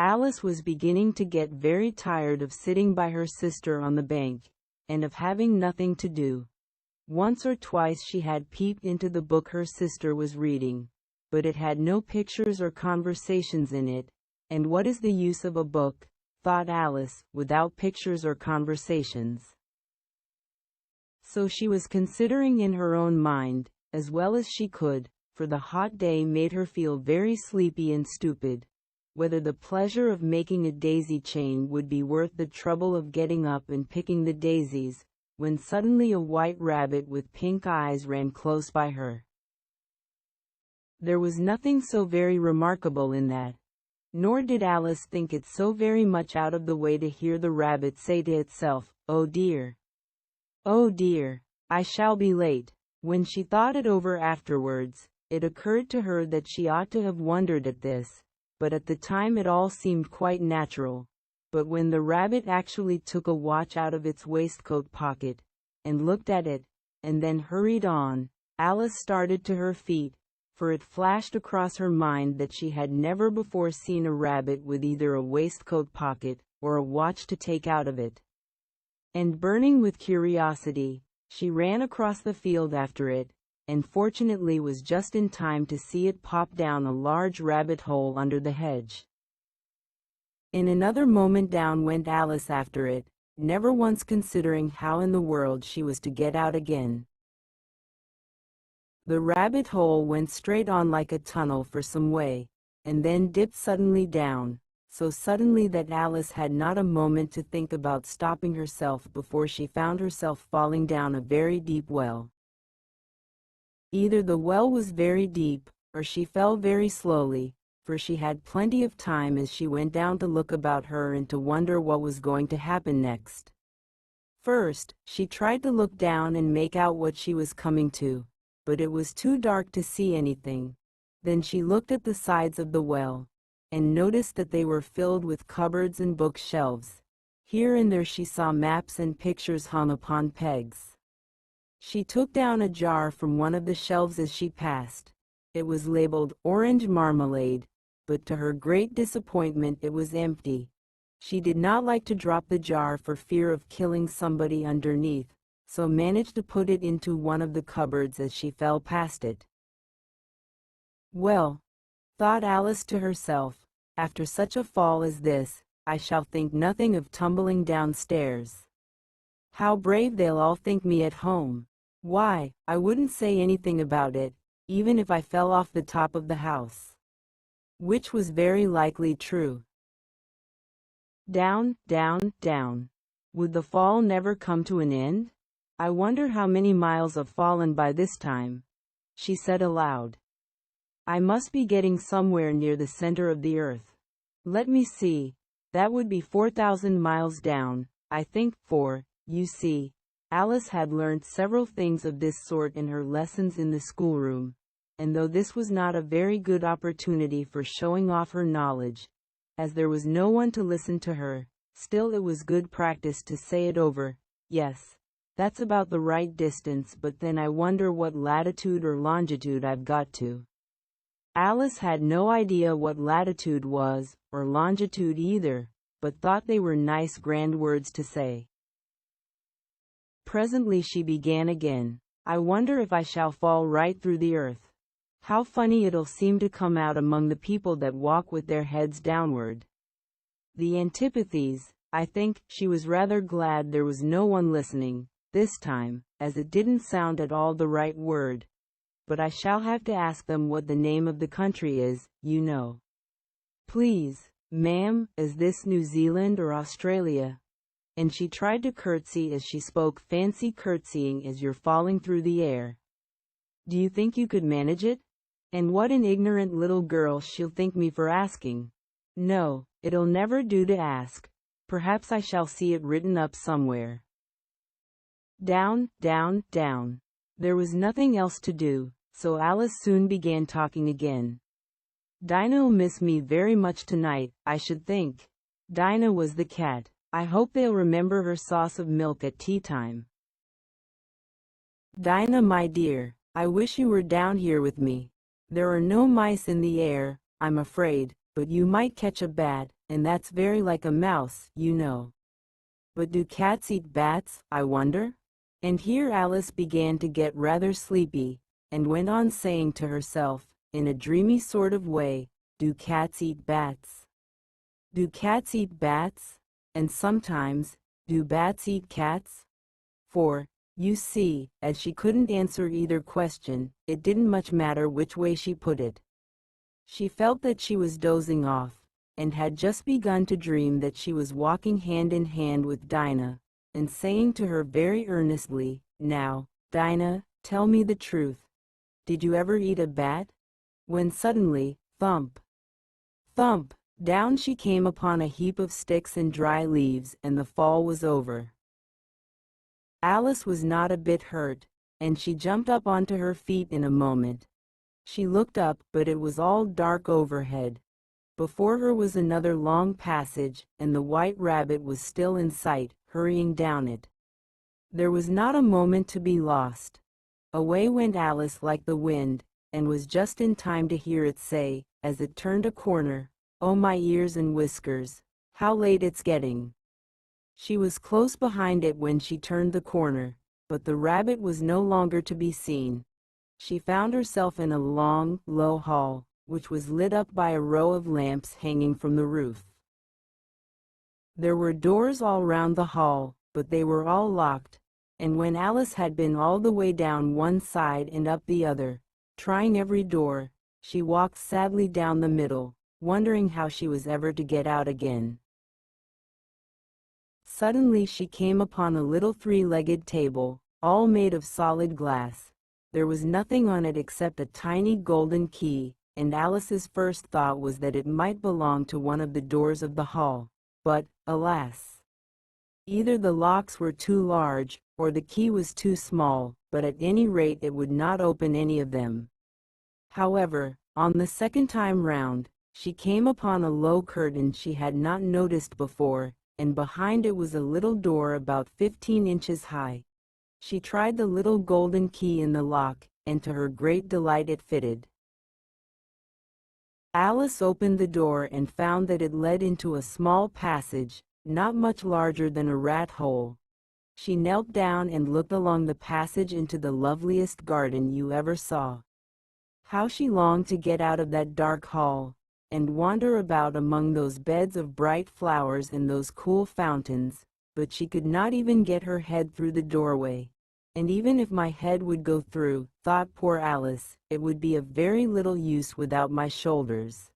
Alice was beginning to get very tired of sitting by her sister on the bank, and of having nothing to do. Once or twice she had peeped into the book her sister was reading, but it had no pictures or conversations in it, and what is the use of a book, thought Alice, without pictures or conversations? So she was considering in her own mind, as well as she could, for the hot day made her feel very sleepy and stupid, whether the pleasure of making a daisy chain would be worth the trouble of getting up and picking the daisies, when suddenly a white rabbit with pink eyes ran close by her. There was nothing so very remarkable in that, nor did Alice think it so very much out of the way to hear the rabbit say to itself, "Oh dear! Oh dear! I shall be late." When she thought it over afterwards, it occurred to her that she ought to have wondered at this, but at the time it all seemed quite natural. But when the rabbit actually took a watch out of its waistcoat pocket, and looked at it, and then hurried on, Alice started to her feet, for it flashed across her mind that she had never before seen a rabbit with either a waistcoat pocket, or a watch to take out of it. And burning with curiosity, she ran across the field after it, and fortunately was just in time to see it pop down a large rabbit hole under the hedge. In another moment down went Alice after it, never once considering how in the world she was to get out again. The rabbit hole went straight on like a tunnel for some way, and then dipped suddenly down, so suddenly that Alice had not a moment to think about stopping herself before she found herself falling down a very deep well. Either the well was very deep, or she fell very slowly, for she had plenty of time as she went down to look about her and to wonder what was going to happen next. First, she tried to look down and make out what she was coming to, but it was too dark to see anything. Then she looked at the sides of the well, and noticed that they were filled with cupboards and bookshelves. Here and there she saw maps and pictures hung upon pegs. She took down a jar from one of the shelves as she passed. It was labeled orange marmalade, but to her great disappointment it was empty. She did not like to drop the jar for fear of killing somebody underneath, so managed to put it into one of the cupboards as she fell past it. "Well," thought Alice to herself, "after such a fall as this, I shall think nothing of tumbling downstairs. How brave they'll all think me at home. Why, I wouldn't say anything about it, even if I fell off the top of the house." Which was very likely true. Down, down, down. Would the fall never come to an end? "I wonder how many miles I've fallen by this time," she said aloud. "I must be getting somewhere near the center of the earth. Let me see, that would be 4,000 miles down, I think, for, you see, Alice had learned several things of this sort in her lessons in the schoolroom, and though this was not a very good opportunity for showing off her knowledge, as there was no one to listen to her, still it was good practice to say it over. "Yes, that's about the right distance, but then I wonder what latitude or longitude I've got to." Alice had no idea what latitude was, or longitude either, but thought they were nice grand words to say. Presently she began again. "I wonder if I shall fall right through the earth. How funny it'll seem to come out among the people that walk with their heads downward. The antipathies, I think." She was rather glad there was no one listening, this time, as it didn't sound at all the right word. "But I shall have to ask them what the name of the country is, you know." "Please, ma'am, is this New Zealand or Australia?" And she tried to curtsy as she spoke. "Fancy curtsying as you're falling through the air. Do you think you could manage it? And what an ignorant little girl she'll think me for asking. No, it'll never do to ask. Perhaps I shall see it written up somewhere." Down, down, down. There was nothing else to do, so Alice soon began talking again. "Dinah'll miss me very much tonight, I should think." Dinah was the cat. "I hope they'll remember her sauce of milk at tea time." "Dinah, my dear, I wish you were down here with me. There are no mice in the air, I'm afraid, but you might catch a bat, and that's very like a mouse, you know. But do cats eat bats, I wonder? And here Alice began to get rather sleepy, and went on saying to herself, in a dreamy sort of way, do cats eat bats? Do cats eat bats? And sometimes, do bats eat cats? For, you see, as she couldn't answer either question, it didn't much matter which way she put it. She felt that she was dozing off, and had just begun to dream that she was walking hand in hand with Dinah, and saying to her very earnestly, "Now, Dinah, tell me the truth. Did you ever eat a bat?" When suddenly, thump, thump, down she came upon a heap of sticks and dry leaves, and the fall was over. Alice was not a bit hurt, and she jumped up onto her feet in a moment. She looked up, but it was all dark overhead. Before her was another long passage, and the White Rabbit was still in sight, hurrying down it. There was not a moment to be lost. Away went Alice like the wind, and was just in time to hear it say, as it turned a corner, "Oh, my ears and whiskers, how late it's getting." She was close behind it when she turned the corner, but the rabbit was no longer to be seen. She found herself in a long, low hall, which was lit up by a row of lamps hanging from the roof. There were doors all round the hall, but they were all locked, and when Alice had been all the way down one side and up the other, trying every door, she walked sadly down the middle, wondering how she was ever to get out again. Suddenly she came upon a little three-legged table, all made of solid glass. There was nothing on it except a tiny golden key, and Alice's first thought was that it might belong to one of the doors of the hall. But, alas! Either the locks were too large, or the key was too small, but at any rate it would not open any of them. However, on the second time round, she came upon a low curtain she had not noticed before, and behind it was a little door about 15 inches high. She tried the little golden key in the lock, and to her great delight it fitted. Alice opened the door and found that it led into a small passage, not much larger than a rat hole. She knelt down and looked along the passage into the loveliest garden you ever saw. How she longed to get out of that dark hall, and wander about among those beds of bright flowers and those cool fountains, but she could not even get her head through the doorway. And even if my head would go through, thought poor Alice, it would be of very little use without my shoulders.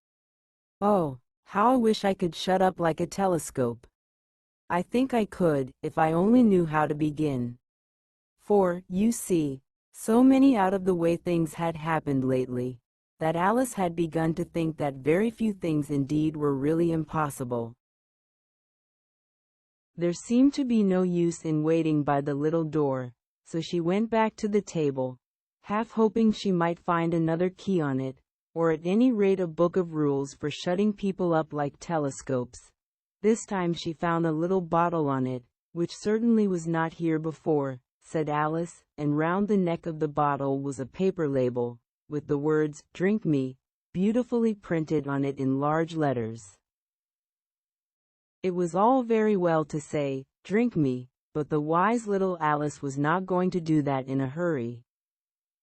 Oh, how I wish I could shut up like a telescope. I think I could, if I only knew how to begin. For, you see, so many out-of-the-way things had happened lately, that Alice had begun to think that very few things indeed were really impossible. There seemed to be no use in waiting by the little door, so she went back to the table, half hoping she might find another key on it, or at any rate a book of rules for shutting people up like telescopes. This time she found a little bottle on it, which certainly was not here before, said Alice, and round the neck of the bottle was a paper label, with the words, "Drink me," beautifully printed on it in large letters. It was all very well to say, "Drink me," but the wise little Alice was not going to do that in a hurry.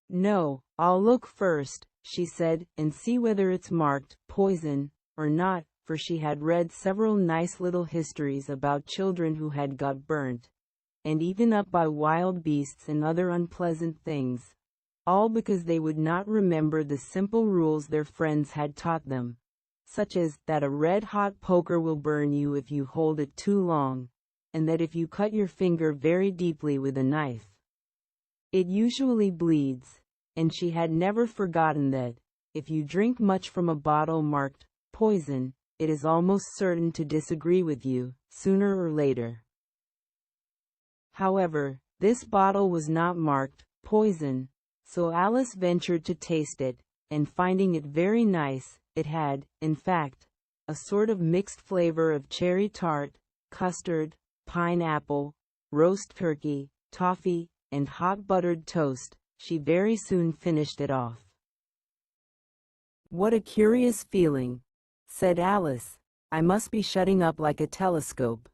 "No, I'll look first," she said, "and see whether it's marked, poison, or not," for she had read several nice little histories about children who had got burnt, and eaten up by wild beasts and other unpleasant things, all because they would not remember the simple rules their friends had taught them, such as, that a red-hot poker will burn you if you hold it too long, and that if you cut your finger very deeply with a knife, it usually bleeds, and she had never forgotten that, if you drink much from a bottle marked, poison, it is almost certain to disagree with you, sooner or later. However, this bottle was not marked, poison, so Alice ventured to taste it, and finding it very nice, it had, in fact, a sort of mixed flavor of cherry tart, custard, pineapple, roast turkey, toffee, and hot buttered toast. She very soon finished it off. "What a curious feeling," said Alice. "I must be shutting up like a telescope."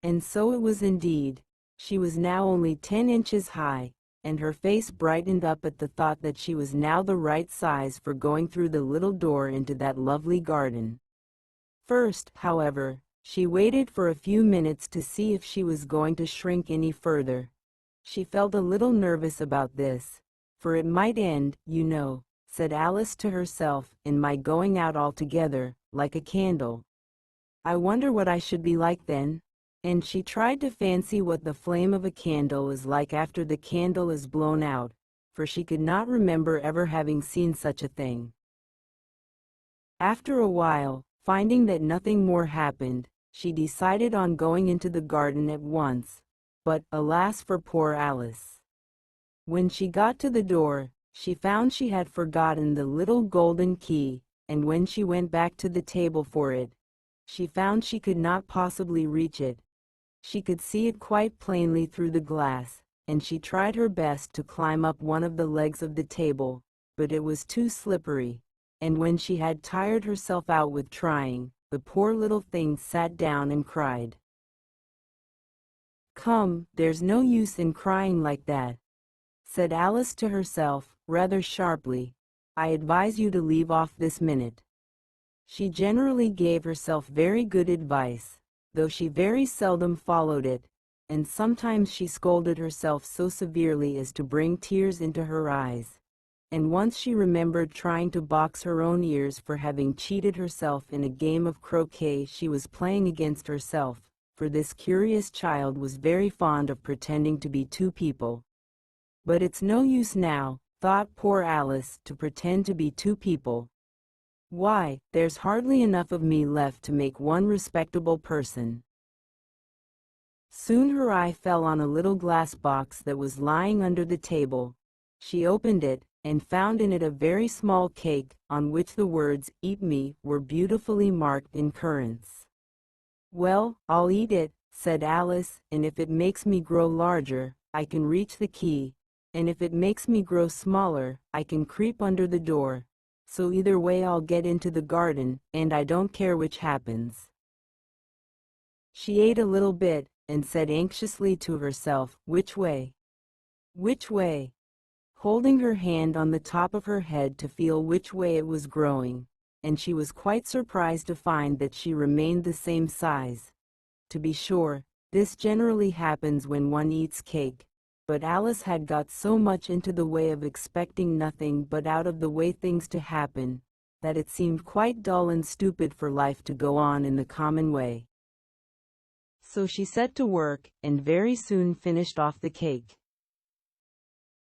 And so it was indeed. She was now only 10 inches high, and her face brightened up at the thought that she was now the right size for going through the little door into that lovely garden. First, however, she waited for a few minutes to see if she was going to shrink any further. She felt a little nervous about this, for it might end, you know, said Alice to herself, in my going out altogether, like a candle. I wonder what I should be like then? And she tried to fancy what the flame of a candle is like after the candle is blown out, for she could not remember ever having seen such a thing. After a while, finding that nothing more happened, she decided on going into the garden at once, but, alas for poor Alice! When she got to the door, she found she had forgotten the little golden key, and when she went back to the table for it, she found she could not possibly reach it. She could see it quite plainly through the glass, and she tried her best to climb up one of the legs of the table, but it was too slippery, and when she had tired herself out with trying, the poor little thing sat down and cried. "Come, there's no use in crying like that," said Alice to herself, rather sharply. "I advise you to leave off this minute." She generally gave herself very good advice, though she very seldom followed it, and sometimes she scolded herself so severely as to bring tears into her eyes. And once she remembered trying to box her own ears for having cheated herself in a game of croquet she was playing against herself, for this curious child was very fond of pretending to be two people. But it's no use now, thought poor Alice, to pretend to be two people. Why, there's hardly enough of me left to make one respectable person. Soon her eye fell on a little glass box that was lying under the table. She opened it, and found in it a very small cake, on which the words, "Eat me," were beautifully marked in currants. "Well, I'll eat it," said Alice, "and if it makes me grow larger, I can reach the key, and if it makes me grow smaller, I can creep under the door. So either way I'll get into the garden, and I don't care which happens." She ate a little bit, and said anxiously to herself, "Which way? Which way?" holding her hand on the top of her head to feel which way it was growing, and she was quite surprised to find that she remained the same size. To be sure, this generally happens when one eats cake, but Alice had got so much into the way of expecting nothing but out of the way things to happen, that it seemed quite dull and stupid for life to go on in the common way. So she set to work, and very soon finished off the cake.